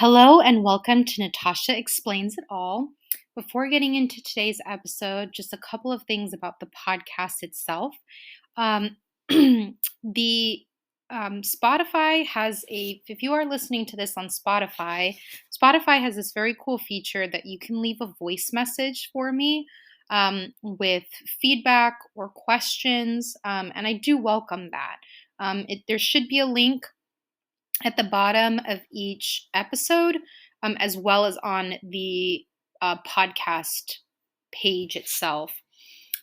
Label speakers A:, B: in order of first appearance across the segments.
A: Hello and welcome to Natasha Explains It All. Before getting into today's episode, just a couple of things about the podcast itself. Um, the Spotify has if you are listening to this on Spotify, Spotify has this very cool feature that you can leave a voice message for me with feedback or questions, and I do welcome that. There should be a link at the bottom of each episode, as well as on the podcast page itself.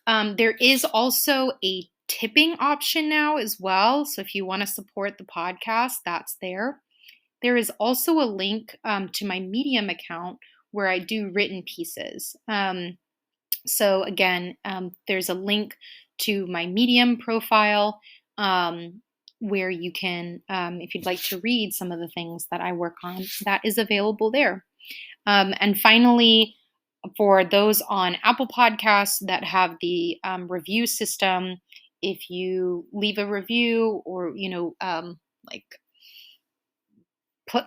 A: There is also a tipping option now as well. So if you want to support the podcast, that's there. There is also a link to my Medium account where I do written pieces. So again, there's a link to my Medium profile where you can, if you'd like to read some of the things that I work on, that is available there. And finally, for those on Apple Podcasts that have the review system, if you leave a review or, like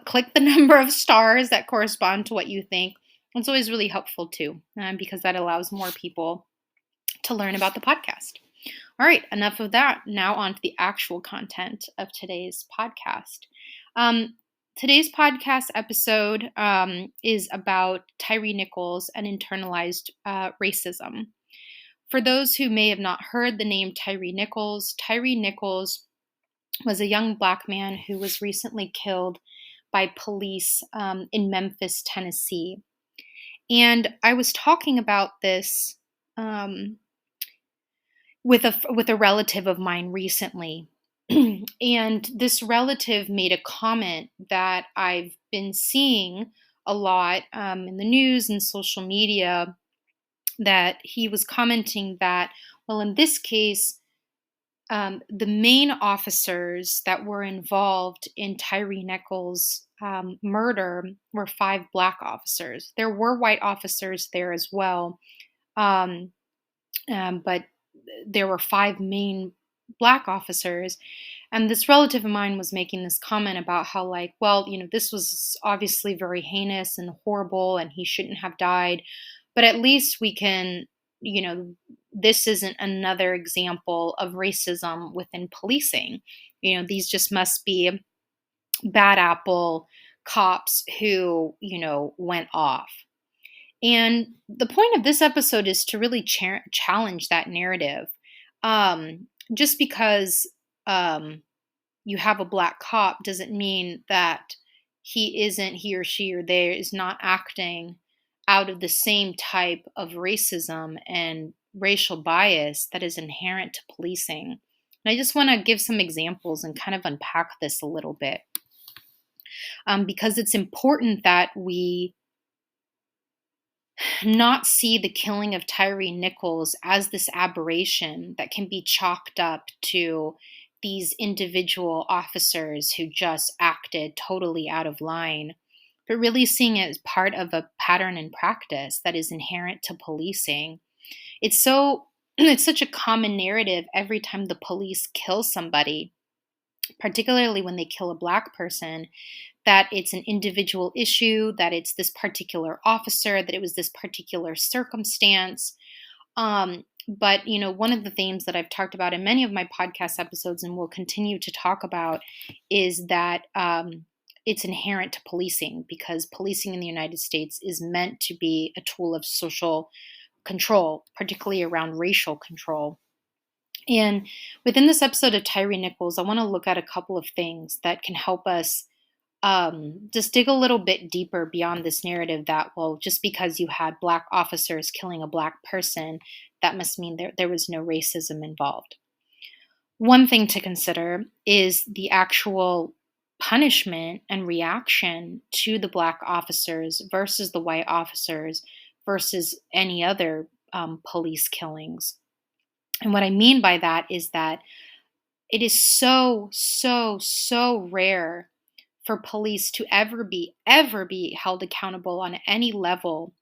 A: click the number of stars that correspond to what you think, it's always really helpful too, because that allows more people to learn about the podcast. All right, enough of that. Now on to the actual content of today's podcast. Today's podcast episode is about Tyre Nichols and internalized racism. For those who may have not heard the name Tyre Nichols was a young Black man who was recently killed by police in Memphis, Tennessee. And I was talking about this with a relative of mine recently. And this relative made a comment that I've been seeing a lot in the news and social media, that he was commenting that, well, in this case, the main officers that were involved in Tyre Nichols' murder were 5 Black officers. There were white officers there as well, but there were 5 main Black officers. And this relative of mine was making this comment about how, like, well, this was obviously very heinous and horrible and he shouldn't have died, but at least we can, this isn't another example of racism within policing. These just must be bad apple cops who, went off. And the point of this episode is to really challenge that narrative. Just because you have a Black cop doesn't mean that he or she or they is not acting out of the same type of racism and racial bias that is inherent to policing. And I just want to give some examples and kind of unpack this a little bit, because it's important that we not see the killing of Tyre Nichols as this aberration that can be chalked up to these individual officers who just acted totally out of line, but really seeing it as part of a pattern and practice that is inherent to policing. It's such a common narrative every time the police kill somebody, particularly when they kill a Black person, that it's an individual issue, that it's this particular officer, that it was this particular circumstance. But, one of the themes that I've talked about in many of my podcast episodes and will continue to talk about is that it's inherent to policing, because policing in the United States is meant to be a tool of social control, particularly around racial control. And within this episode of Tyre Nichols, I want to look at a couple of things that can help us just dig a little bit deeper beyond this narrative that, well, just because you had Black officers killing a Black person, that must mean there was no racism involved. One thing to consider is the actual punishment and reaction to the Black officers versus the white officers versus any other police killings. And what I mean by that is that it is so, so, so rare for police to ever be held accountable on any level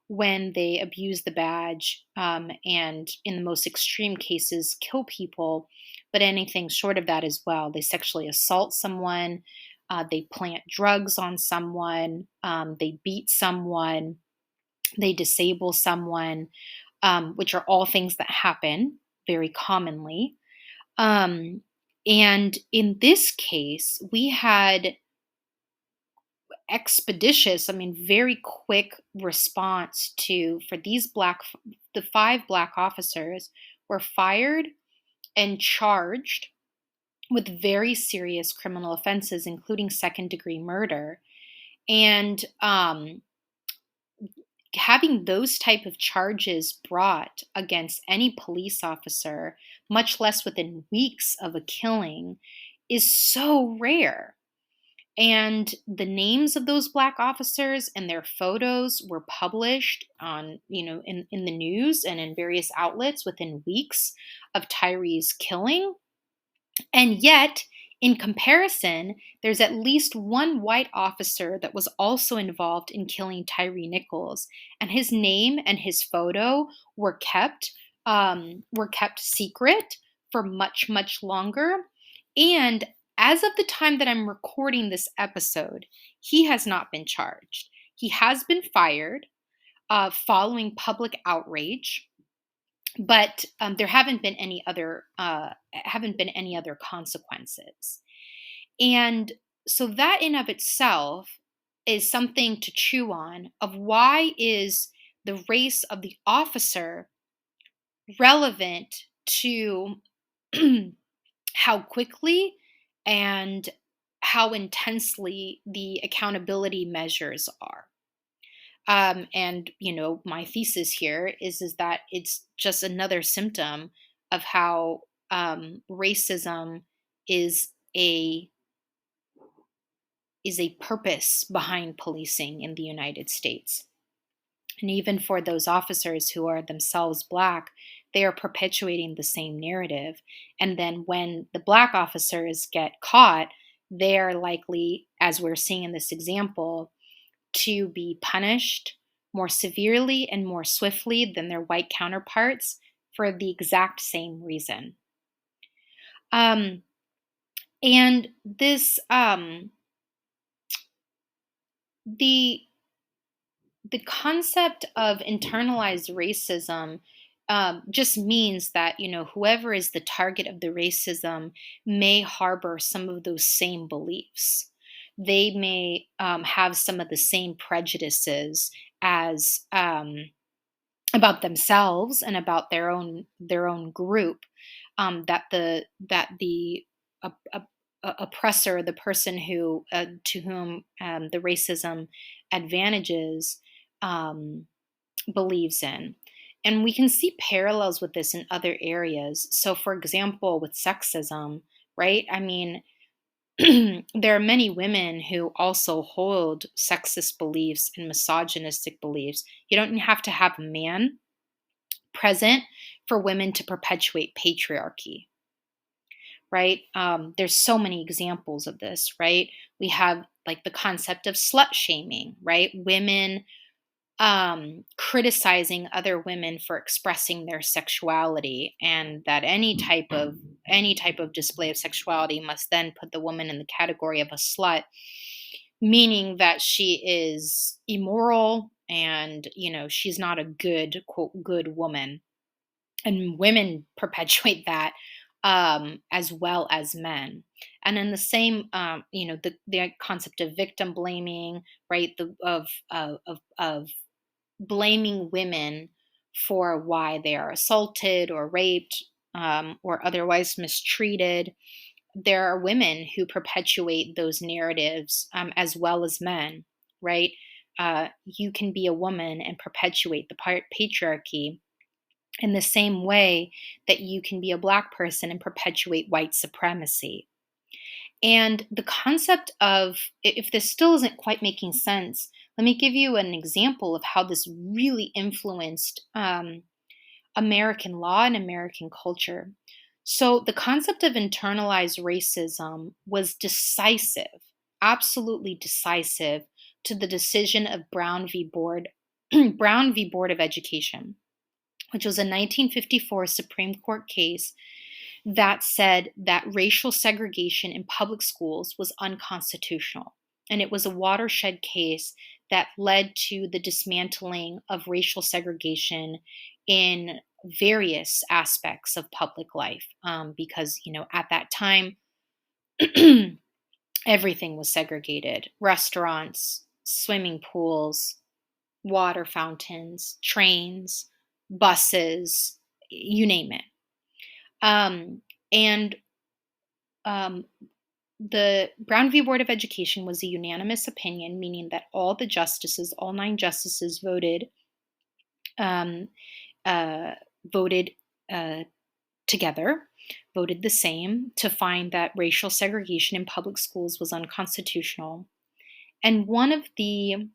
A: when they abuse the badge, and in the most extreme cases kill people, but anything short of that as well. They sexually assault someone, they plant drugs on someone, they beat someone, they disable someone, which are all things that happen very commonly. Um, and in this case, we had expeditious, I mean, very quick response to for the five black officers were fired and charged with very serious criminal offenses, including second degree murder. And having those type of charges brought against any police officer, much less within weeks of a killing, is so rare. And the names of those black officers and their photos were published on, in the news and in various outlets within weeks of Tyre's killing. And yet, in comparison, there's at least one white officer that was also involved in killing Tyre Nichols, and his name and his photo were kept secret for much, much longer. And as of the time that I'm recording this episode, he has not been charged. He has been fired following public outrage, but there haven't been any other consequences. And so that in of itself is something to chew on of why is the race of the officer relevant to how quickly and how intensely the accountability measures are. And my thesis here is that it's just another symptom of how racism is a purpose behind policing in the United States. And even for those officers who are themselves black, they are perpetuating the same narrative. And then when the black officers get caught, they are likely, as we're seeing in this example, to be punished more severely and more swiftly than their white counterparts for the exact same reason. And this, the concept of internalized racism just means that whoever is the target of the racism may harbor some of those same beliefs. They may have some of the same prejudices as about themselves and about their own group, that the oppressor, the person who to whom the racism advantages, believes in. And we can see parallels with this in other areas. So, for example, with sexism, right? I mean, there are many women who also hold sexist beliefs and misogynistic beliefs. You don't have to have a man present for women to perpetuate patriarchy, right? There's so many examples of this, right? We have like the concept of slut shaming, right? Women criticizing other women for expressing their sexuality, and that any type of display of sexuality must then put the woman in the category of a slut, meaning that she is immoral and she's not a good, quote, good woman. And women perpetuate that as well as men. And then the same, the concept of victim blaming, right? Of blaming women for why they are assaulted or raped, or otherwise mistreated. There are women who perpetuate those narratives, as well as men, right? You can be a woman and perpetuate the patriarchy in the same way that you can be a black person and perpetuate white supremacy. And the concept of, if this still isn't quite making sense, let me give you an example of how this really influenced American law and American culture. So, the concept of internalized racism was decisive, absolutely decisive, to the decision of Brown v. Brown v. Board of Education, which was a 1954 Supreme Court case that said that racial segregation in public schools was unconstitutional. And it was a watershed case that led to the dismantling of racial segregation in various aspects of public life. Because, at that time, everything was segregated: restaurants, swimming pools, water fountains, trains, buses, you name it. And um, the Brown v. Board of Education was a unanimous opinion, meaning that all 9 justices um, uh, voted uh, together, voted the same to find that racial segregation in public schools was unconstitutional. And one of the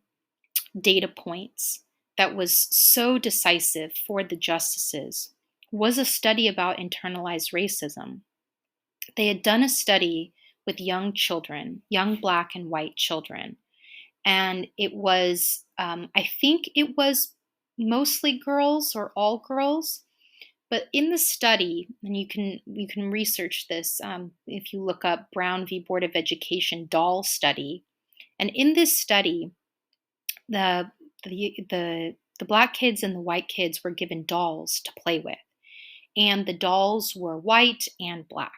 A: data points that was so decisive for the justices was a study about internalized racism. They had done a study with young children, young Black and white children, and it was, I think it was mostly girls or all girls. But in the study, and you can research this if you look up Brown v. Board of Education doll study, and in this study, the the Black kids and the white kids were given dolls to play with, and the dolls were white and Black.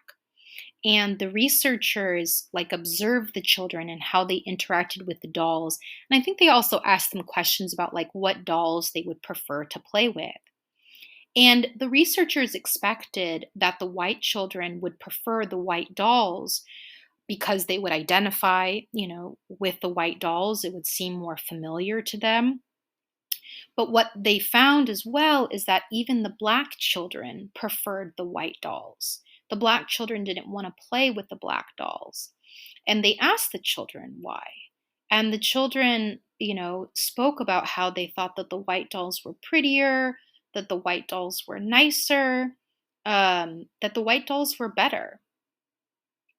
A: And the researchers observed the children and how they interacted with the dolls. And I think they also asked them questions about what dolls they would prefer to play with. And the researchers expected that the white children would prefer the white dolls because they would identify, with the white dolls. It would seem more familiar to them. But what they found as well is that even the Black children preferred the white dolls. The Black children didn't want to play with the Black dolls. And they asked the children why. And the children, spoke about how they thought that the white dolls were prettier, that the white dolls were nicer, that the white dolls were better,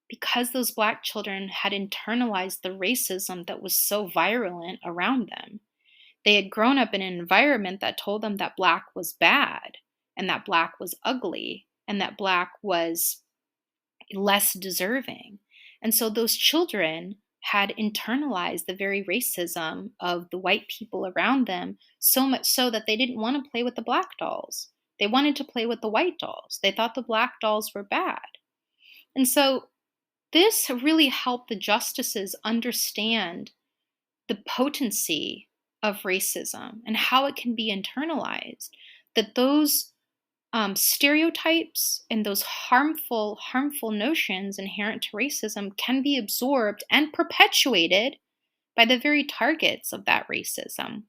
A: because those Black children had internalized the racism that was so virulent around them. They had grown up in an environment that told them that Black was bad, and that Black was ugly, and that Black was less deserving. And so those children had internalized the very racism of the white people around them, so much so that they didn't want to play with the Black dolls. They wanted to play with the white dolls. They thought the Black dolls were bad. And so this really helped the justices understand the potency of racism and how it can be internalized, that those stereotypes and those harmful notions inherent to racism can be absorbed and perpetuated by the very targets of that racism.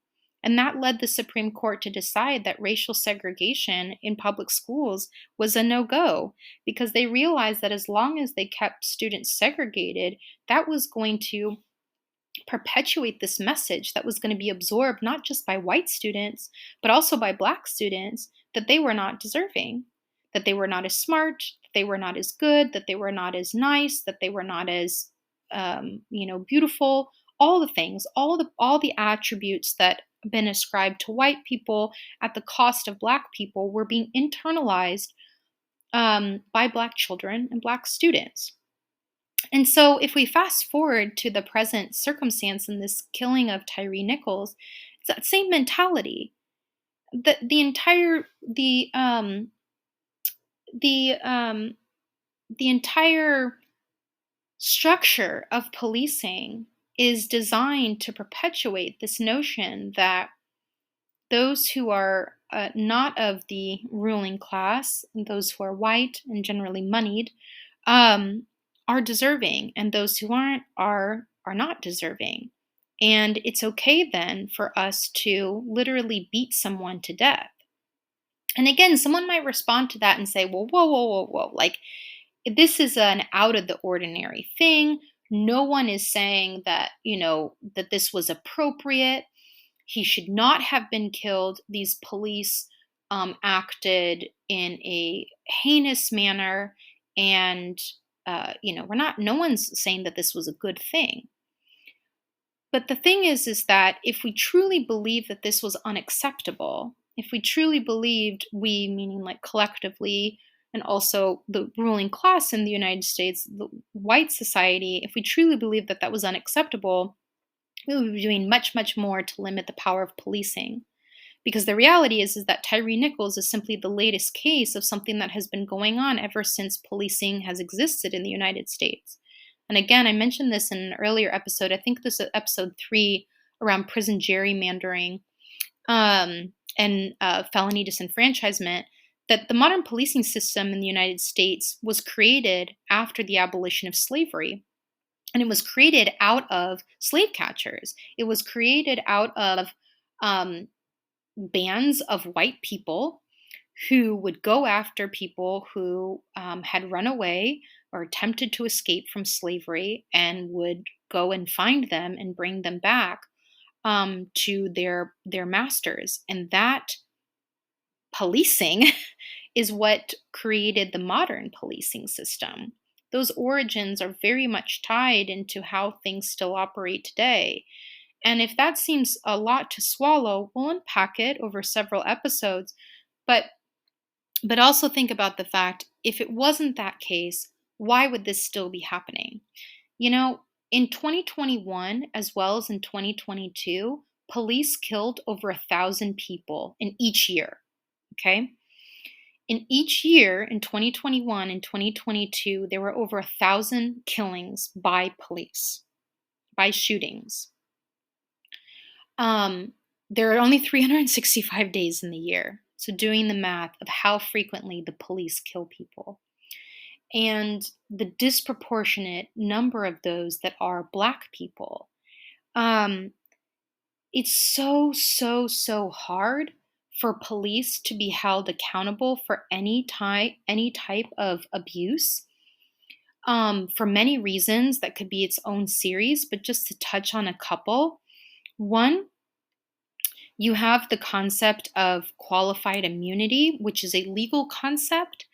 A: And that led the Supreme Court to decide that racial segregation in public schools was a no-go, because they realized that as long as they kept students segregated, that was going to perpetuate this message that was going to be absorbed not just by white students, but also by Black students, that they were not deserving, that they were not as smart, that they were not as good, that they were not as nice, that they were not as beautiful. All the things, all the attributes that have been ascribed to white people at the cost of Black people were being internalized by Black children and Black students. And so if we fast forward to the present circumstance in this killing of Tyre Nichols, it's that same mentality. The entire structure of policing is designed to perpetuate this notion that those who are not of the ruling class, those who are white and generally moneyed, are deserving, and those who aren't are not deserving. And it's okay then for us to literally beat someone to death. And again, someone might respond to that and say, well, whoa, whoa, whoa, whoa. This is an out of the ordinary thing. No one is saying that, that this was appropriate. He should not have been killed. These police acted in a heinous manner. And, no one's saying that this was a good thing. But the thing is that if we truly believe that this was unacceptable, if we truly believed, we, meaning collectively, and also the ruling class in the United States, the white society, if we truly believe that that was unacceptable, we would be doing much, much more to limit the power of policing. Because the reality is that Tyre Nichols is simply the latest case of something that has been going on ever since policing has existed in the United States. And again, I mentioned this in an earlier episode. I think this is episode 3 around prison gerrymandering and felony disenfranchisement. That the modern policing system in the United States was created after the abolition of slavery. And it was created out of slave catchers. It was created out of um, bands of white people who would go after people who had run away or attempted to escape from slavery and would go and find them and bring them back to their masters. And that policing is what created the modern policing system. Those origins are very much tied into how things still operate today. And if that seems a lot to swallow, we'll unpack it over several episodes. But also think about the fact, if it wasn't that case, why would this still be happening? You know, in 2021 as well as in 2022, police killed over 1,000 people in each year. Okay? In each year, in 2021 and 2022, there were over 1,000 killings by police, by shootings. There are only 365 days in the year. So doing the math of how frequently the police kill people, and the disproportionate number of those that are Black people. It's so hard for police to be held accountable for any type of abuse, for many reasons that could be its own series, but just to touch on a couple. One, you have the concept of qualified immunity, which is a legal concept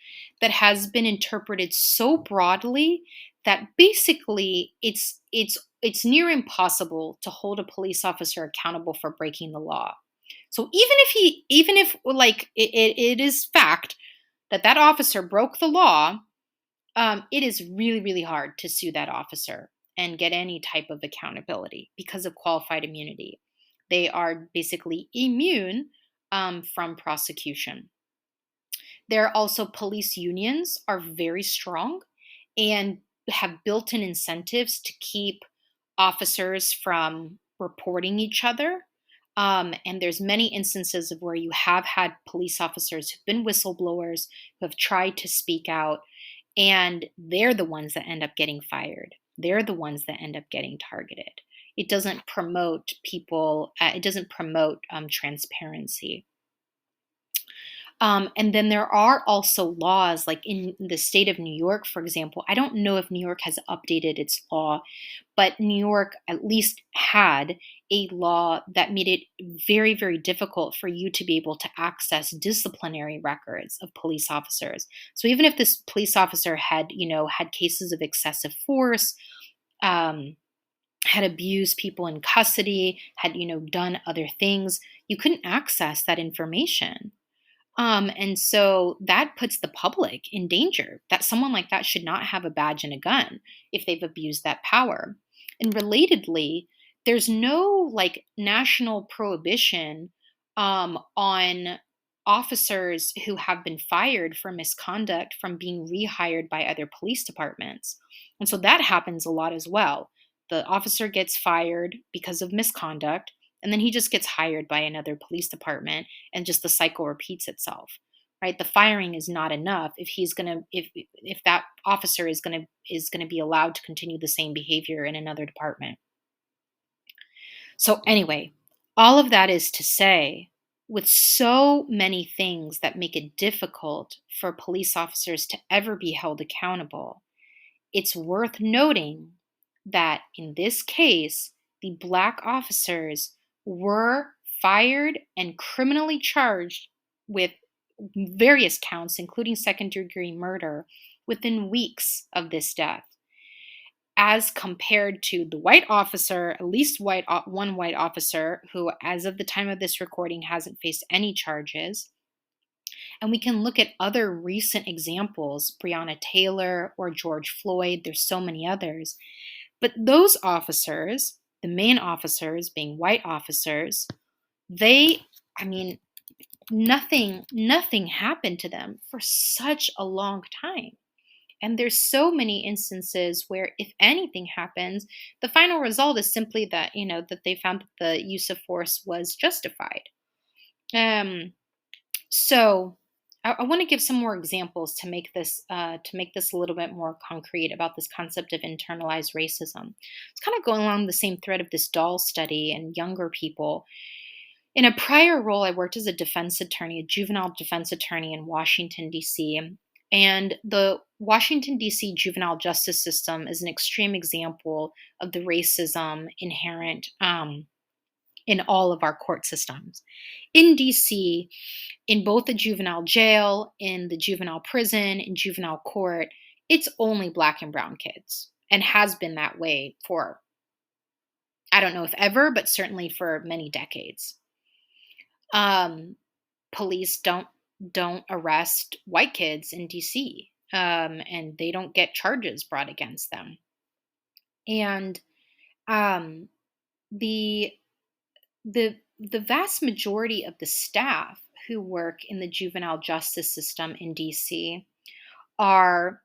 A: that has been interpreted so broadly that basically it's near impossible to hold a police officer accountable for breaking the law. So even if like it is fact that that officer broke the law, it is really hard to sue that officer and get any type of accountability because of qualified immunity. They are basically immune from prosecution. There are also police unions are very strong and have built-in incentives to keep officers from reporting each other. And there's many instances of where you have had police officers who've been whistleblowers, who have tried to speak out, and they're the ones that end up getting fired. They're the ones that end up getting targeted. It doesn't promote people, it doesn't promote transparency. And then there are also laws, like in the state of New York, for example. I don't know if New York has updated its law, but New York at least had a law that made it very difficult for you to be able to access disciplinary records of police officers. So even if this police officer had, had cases of excessive force, had abused people in custody, had, done other things, you couldn't access that information. And so that puts the public in danger, that someone like that should not have a badge and a gun if they've abused that power. And relatedly, there's no like national prohibition on officers who have been fired for misconduct from being rehired by other police departments. And so that happens a lot as well. The officer gets fired because of misconduct, and then he just gets hired by another police department, and just the cycle repeats itself. Right? The firing is not enough if that officer is gonna be allowed to continue the same behavior in another department. So anyway, all of that is to say, with so many things that make it difficult for police officers to ever be held accountable, it's worth noting that in this case, the Black officers were fired and criminally charged with various counts, including second-degree murder, within weeks of this death, as compared to the white officer, at least one white officer, who, as of the time of this recording, hasn't faced any charges. And we can look at other recent examples, Breonna Taylor or George Floyd, there's so many others. But those officers, the main officers being white officers, they, I mean, nothing happened to them for such a long time. And there's so many instances where if anything happens, the final result is simply that, that they found that the use of force was justified. Um, so I want to give some more examples to make this a little bit more concrete about this concept of internalized racism. It's kind of going along the same thread of this doll study and younger people. In a prior role, I worked as a defense attorney, a juvenile defense attorney in Washington, D.C. And the Washington, D.C. juvenile justice system is an extreme example of the racism inherent in all of our court systems. In D.C., in both the juvenile jail, in the juvenile prison, in juvenile court, it's only Black and brown kids and has been that way for, I don't know if ever, but certainly for many decades. Um, Police don't arrest white kids in DC, and they don't get charges brought against them. And um, the the vast majority of the staff who work in the juvenile justice system in DC are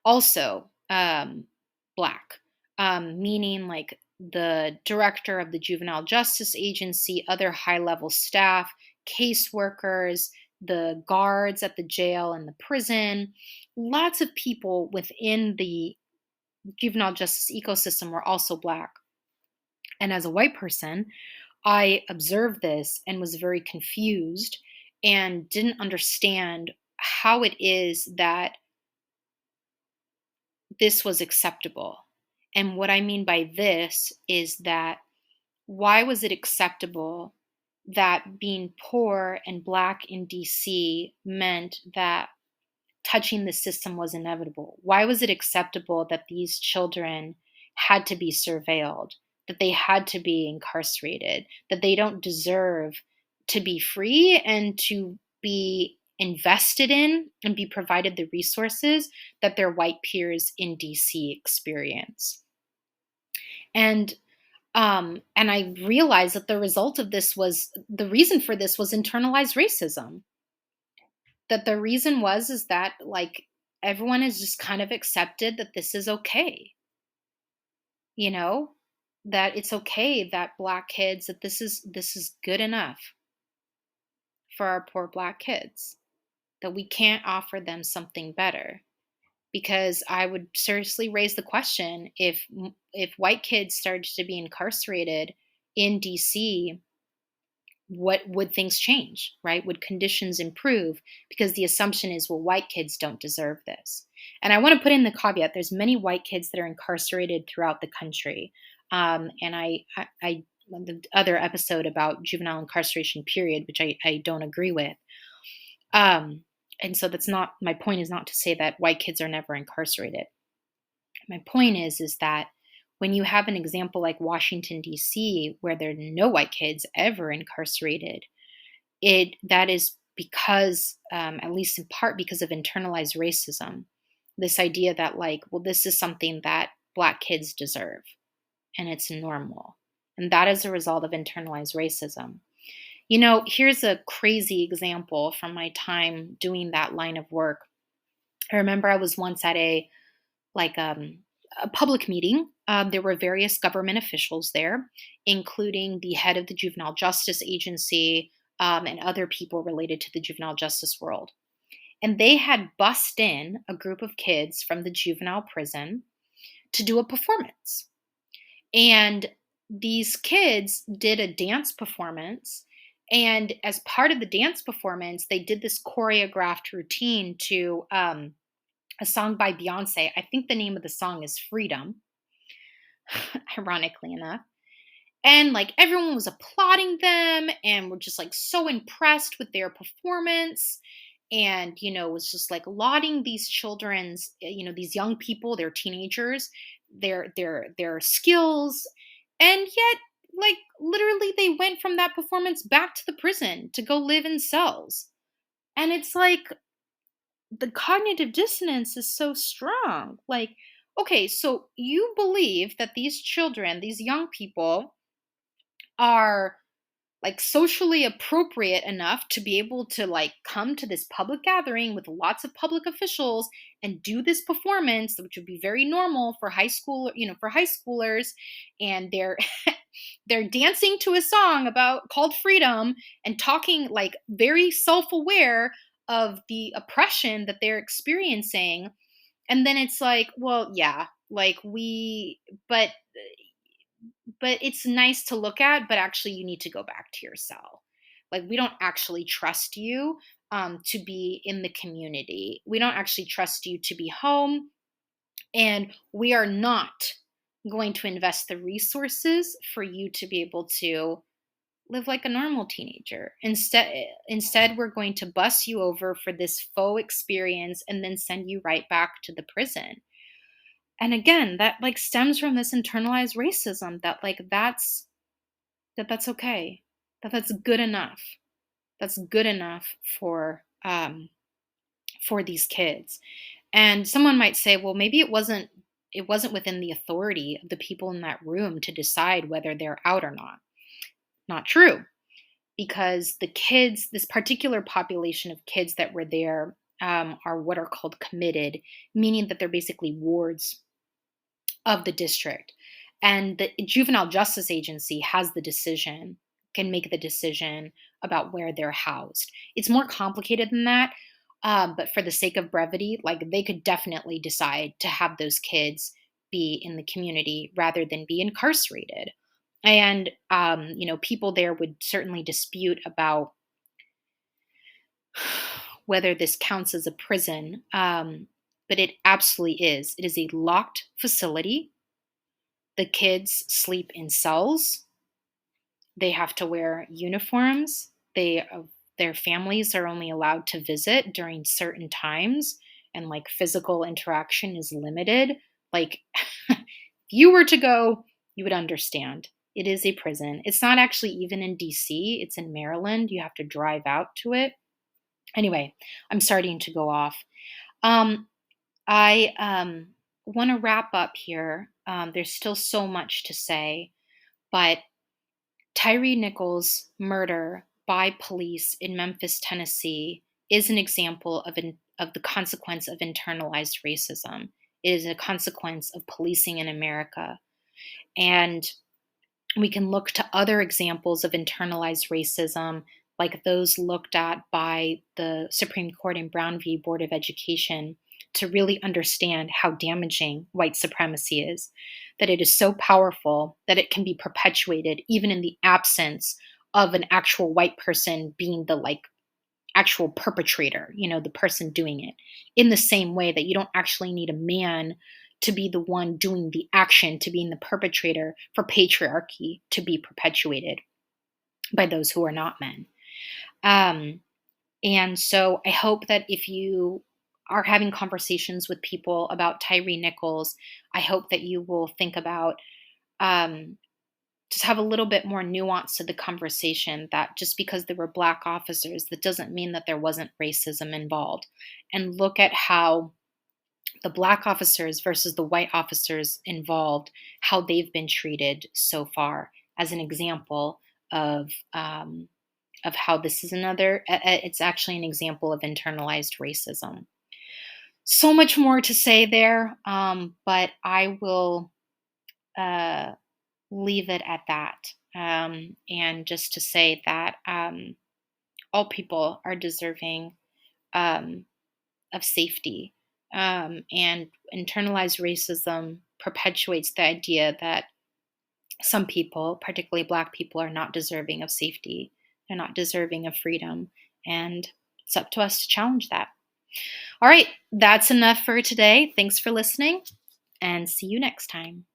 A: also Black, meaning like the director of the juvenile justice agency, other high level staff, caseworkers, the guards at the jail and the prison. Lots of people within the juvenile justice ecosystem were also Black. And as a white person, I observed this and was very confused and didn't understand how it is that this was acceptable. And what I mean by this is that why was it acceptable that being poor and Black in DC meant that touching the system was inevitable? Why was it acceptable that these children had to be surveilled, that they had to be incarcerated, that they don't deserve to be free and to be invested in and be provided the resources that their white peers in DC experience? And I realized that the reason for this was internalized racism. That the reason is that like everyone has just kind of accepted that this is okay, you know, that it's okay that Black kids, that this is good enough for our poor Black kids, that we can't offer them something better. Because I would seriously raise the question, if white kids started to be incarcerated in DC, what would things change, right? Would conditions improve? Because the assumption is, well, white kids don't deserve this. And I want to put in the caveat: there's many white kids that are incarcerated throughout the country. And I the other episode about juvenile incarceration period, which I don't agree with. And so that's not, my point is not to say that white kids are never incarcerated. My point is that when you have an example like Washington, D.C., where there are no white kids ever incarcerated, that is because, at least in part, because of internalized racism. This idea that like, well, this is something that Black kids deserve, and it's normal. And that is a result of internalized racism. Here's a crazy example from my time doing that line of work. I remember I was once at a public meeting. There were various government officials there, including the head of the Juvenile Justice Agency, and other people related to the juvenile justice world. And they had bussed in a group of kids from the juvenile prison to do a performance. And these kids did a dance performance. And as part of the dance performance, they did this choreographed routine to a song by Beyonce. I think the name of the song is Freedom, ironically enough. And like everyone was applauding them and were just like so impressed with their performance. And, was just like lauding these children's, these young people, their teenagers, their skills. And yet, like literally they went from that performance back to the prison to go live in cells. And it's like the cognitive dissonance is so strong. Like, okay, so you believe that these children, these young people, are like socially appropriate enough to be able to like come to this public gathering with lots of public officials and do this performance, which would be very normal for high school, for high schoolers. And they're dancing to a song about called freedom and talking like very self-aware of the oppression that they're experiencing. And then it's like, well, yeah, like but it's nice to look at, but actually you need to go back to your cell. Like, we don't actually trust you to be in the community. We don't actually trust you to be home, and we are not going to invest the resources for you to be able to live like a normal teenager. Instead we're going to bus you over for this faux experience and then send you right back to the prison. And again, that like stems from this internalized racism that like that's okay. That's good enough. That's good enough for these kids. And someone might say, well, maybe it wasn't within the authority of the people in that room to decide whether they're out or not. Not true, because the kids, this particular population of kids that were there, are what are called committed, meaning that they're basically wards of the district. And the juvenile justice agency can make the decision about where they're housed. It's more complicated than that. But for the sake of brevity, like they could definitely decide to have those kids be in the community rather than be incarcerated. And, people there would certainly dispute about whether this counts as a prison. But it absolutely is. It is a locked facility. The kids sleep in cells. They have to wear uniforms. Their families are only allowed to visit during certain times, and like physical interaction is limited. Like, if you were to go, you would understand. It is a prison. It's not actually even in DC, it's in Maryland. You have to drive out to it. Anyway, I'm starting to go off. I want to wrap up here. There's still so much to say, but Tyre Nichols' murder by police in Memphis, Tennessee, is an example of the consequence of internalized racism. It is a consequence of policing in America. And we can look to other examples of internalized racism, like those looked at by the Supreme Court in Brown v. Board of Education, to really understand how damaging white supremacy is, that it is so powerful that it can be perpetuated even in the absence of an actual white person being the like actual perpetrator, the person doing it. In the same way that you don't actually need a man to be the one doing the action, to being the perpetrator, for patriarchy to be perpetuated by those who are not men. And so I hope that if you are having conversations with people about Tyre Nichols, I hope that you will think about just have a little bit more nuance to the conversation, that just because there were Black officers, that doesn't mean that there wasn't racism involved. And look at how the Black officers versus the white officers involved, how they've been treated so far, as an example of how this is it's actually an example of internalized racism. So much more to say there, but I will leave it at that. And just to say that all people are deserving of safety. And internalized racism perpetuates the idea that some people, particularly Black people, are not deserving of safety. They're not deserving of freedom. And it's up to us to challenge that. All right, that's enough for today. Thanks for listening, and see you next time.